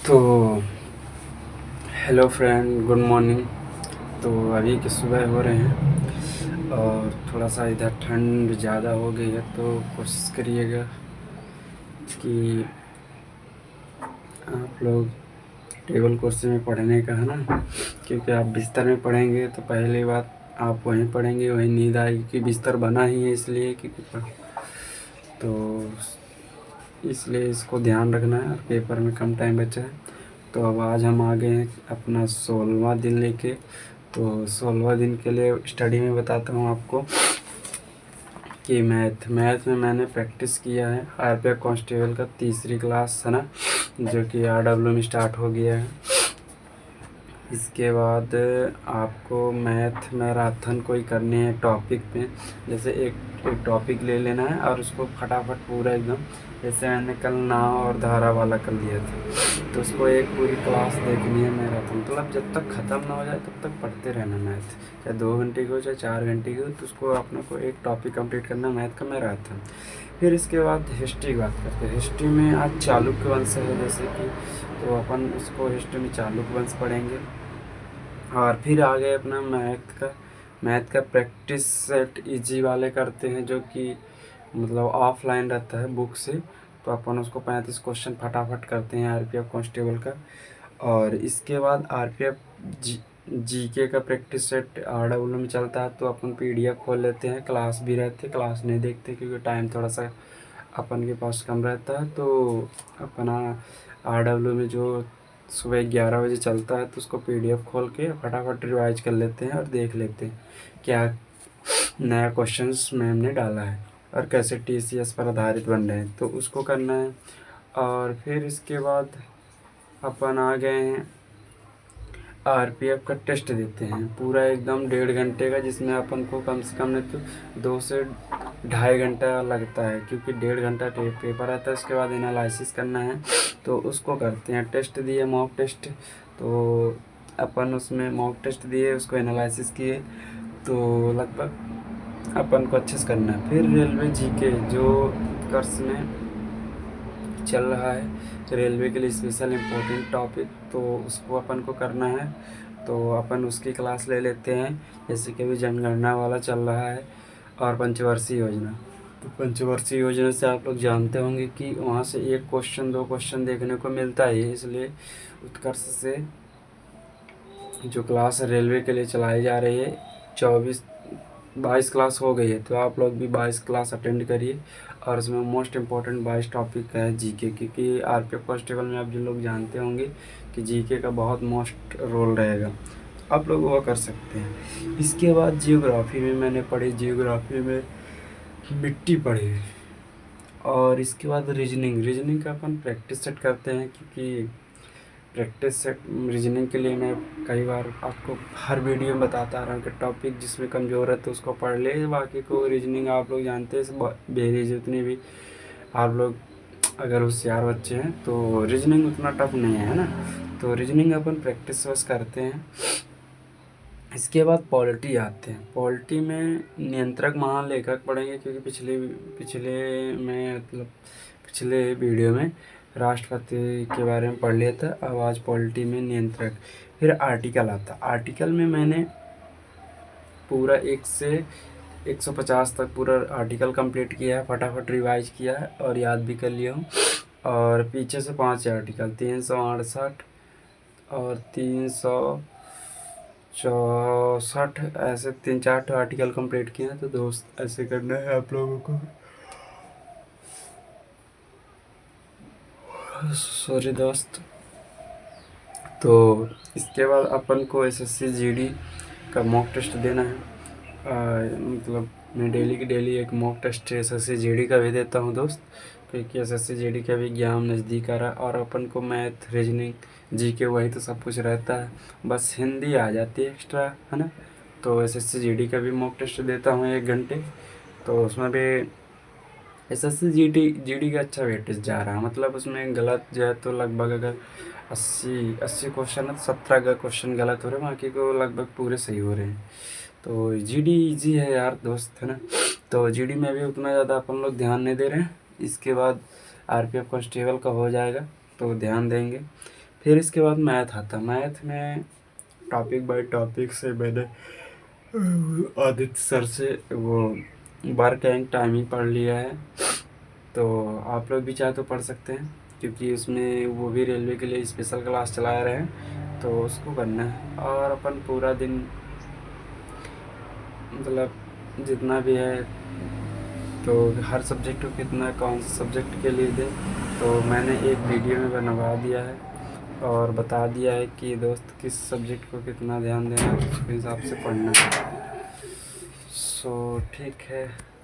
तो hello friend, good morning. तो अभी के सुबह हो रहे हैं और थोड़ा सा इधर ठंड ज़्यादा हो गई है, तो कोशिश करिएगा कि आप लोग टेबल कुर्सी में पढ़ने का, है ना। क्योंकि आप बिस्तर में पढ़ेंगे तो पहली बात आप वहीं पढ़ेंगे, वहीं नींद आएगी कि बिस्तर बना ही है इसलिए तो इसलिए इसको ध्यान रखना है और पेपर में कम टाइम बचा है। तो अब आज हम आ गए हैं अपना 16वां दिन लेके। तो 16वां दिन के लिए स्टडी में बताता हूँ आपको कि मैथ में मैंने प्रैक्टिस किया है आरपीएफ कांस्टेबल का तीसरी क्लास, है ना, जो कि आरडब्ल्यू में स्टार्ट हो गया है। इसके बाद आपको मैथ मैराथन कोई करनी है टॉपिक पे। जैसे एक टॉपिक ले लेना है और उसको फटाफट पूरा एकदम, जैसे मैंने कल नाव और धारा वाला कर लिया था, तो उसको एक पूरी क्लास देखनी है मैराथन। मतलब जब तक ख़त्म ना हो जाए तब तक पढ़ते रहना मैथ, चाहे 2 घंटे की हो चाहे 4 घंटे की हो, तो उसको अपने को एक टॉपिक कंप्लीट करना मैथ का मैराथन। फिर इसके बाद हिस्ट्री की बात करते हैं। हिस्ट्री में आज चालुक्य वंश है जैसे कि, तो अपन उसको हिस्ट्री में चालुक्य वंश पढ़ेंगे। और फिर आ गए अपना मैथ का प्रैक्टिस सेट इजी वाले करते हैं, जो कि मतलब ऑफलाइन रहता है बुक से। तो अपन उसको 35 क्वेश्चन फटाफट करते हैं आरपीएफ कांस्टेबल का। और इसके बाद आरपीएफ जीके का प्रैक्टिस सेट आरडब्ल्यू में चलता है, तो अपन पीडीएफ खोल लेते हैं। क्लास भी रहते, क्लास नहीं देखते क्योंकि टाइम थोड़ा सा अपन के पास कम रहता है। तो अपना आरडब्ल्यू में जो सुबह 11 बजे चलता है, तो उसको पीडीएफ खोल के फटाफट रिवाइज कर लेते हैं और देख लेते हैं क्या नया क्वेश्चंस मैम ने डाला है और कैसे टीसीएस पर आधारित बन रहे हैं, तो उसको करना है। और फिर इसके बाद अपन आ गए हैं आरपीएफ का टेस्ट देते हैं पूरा एकदम 1.5 घंटे का, जिसमें अपन को कम से कम नहीं तो 2 से ढाई घंटा लगता है, क्योंकि 1.5 घंटा पेपर आता है। उसके बाद एनालिसिस करना है, तो उसको करते हैं। टेस्ट दिए मॉक टेस्ट, तो अपन उसमें मॉक टेस्ट दिए, उसको एनालिसिस किए, तो लगभग अपन को अच्छे से करना है। फिर रेलवे जीके जो कर्स में चल रहा है रेलवे के लिए स्पेशल इम्पोर्टेंट टॉपिक, तो उसको अपन को करना है। तो अपन उसकी क्लास ले लेते हैं। जैसे कि अभी जनगणना वाला चल रहा है और पंचवर्षीय योजना। तो पंचवर्षीय योजना से आप लोग जानते होंगे कि वहाँ से एक क्वेश्चन 2 क्वेश्चन देखने को मिलता है, इसलिए उत्कर्ष से जो क्लास रेलवे के लिए चलाई जा रही है 22 क्लास हो गई है, तो आप लोग भी 22 क्लास अटेंड करिए। और उसमें मोस्ट इम्पॉर्टेंट 22 टॉपिक है जीके, क्योंकि आरपीएफ कांस्टेबल में आप जो लोग जानते होंगे कि जीके का बहुत मोस्ट रोल रहेगा, आप लोग वो कर सकते हैं। इसके बाद जियोग्राफी में मैंने पढ़ी, जियोग्राफी में मिट्टी पढ़ी। और इसके बाद रीजनिंग का अपन प्रैक्टिस सेट करते हैं, क्योंकि प्रैक्टिस सेट रीजनिंग के लिए मैं कई बार आपको हर वीडियो में बताता आ रहा हूँ कि टॉपिक जिसमें कमज़ोर है तो उसको पढ़ ले, बाकी को रीजनिंग आप लोग जानते हैं बेरीज जितनी भी आप लोग अगर होशियार बच्चे हैं तो रीजनिंग उतना टफ नहीं है ना। तो रीजनिंग अपन प्रैक्टिस बस करते हैं। इसके बाद पॉलिटी आते हैं। पॉलिटी में नियंत्रक महालेखक पढ़ेंगे, क्योंकि पिछले पिछले में मतलब पिछले वीडियो में राष्ट्रपति के बारे में पढ़ लिया था। अब आज पॉलिटी में नियंत्रक। फिर आर्टिकल आता। आर्टिकल में मैंने पूरा 1 से 150 तक पूरा आर्टिकल कंप्लीट किया है, फटाफट रिवाइज किया है और याद भी कर लिया हूँ। और पीछे से 5 आर्टिकल 368 और 364 ऐसे 3-4 आर्टिकल कंप्लीट किए हैं। तो दोस्त ऐसे करना है आप लोगों को। सॉरी दोस्त। तो इसके बाद अपन को एसएससी जीडी का मॉक टेस्ट देना है। मतलब मैं डेली की डेली एक मॉक टेस्ट एसएससी जीडी का भी देता हूँ दोस्त, क्योंकि एसएससी जीडी का भी एग्जाम नज़दीक आ रहा है। और अपन को मैथ रीजनिंग जीके वही तो सब कुछ रहता है, बस हिंदी आ जाती है एक्स्ट्रा, है ना। तो एसएससी जीडी का भी मॉक टेस्ट देता हूँ 1 घंटे। तो उसमें भी एसएससी जीडी का अच्छा वेटेज जा रहा है, मतलब उसमें गलत जो है तो लगभग अगर 80 क्वेश्चन है तो 17 का क्वेश्चन गलत हो रहे हैं, बाकी को लगभग पूरे सही हो रहे हैं। तो जीडी इजी है यार दोस्त, है ना। तो जीडी में भी उतना ज़्यादा अपन लोग ध्यान नहीं दे रहे हैं। इसके बाद आरपीएफ कांस्टेबल का हो जाएगा तो ध्यान देंगे। फिर इसके बाद मैथ आता। मैथ में टॉपिक बाय टॉपिक से मैंने आदित्य सर से वो वर्क एंड टाइमिंग पढ़ लिया है। तो आप लोग भी चाहे तो पढ़ सकते हैं, क्योंकि उसमें वो भी रेलवे के लिए स्पेशल क्लास चला रहे हैं, तो उसको करना है। और अपन पूरा दिन मतलब जितना भी है, तो हर सब्जेक्ट को कितना कौन से सब्जेक्ट के लिए दें, तो मैंने एक वीडियो में बनवा दिया है और बता दिया है कि दोस्त किस सब्जेक्ट को कितना ध्यान देना है, उसके हिसाब से पढ़ना है। सो ठीक है।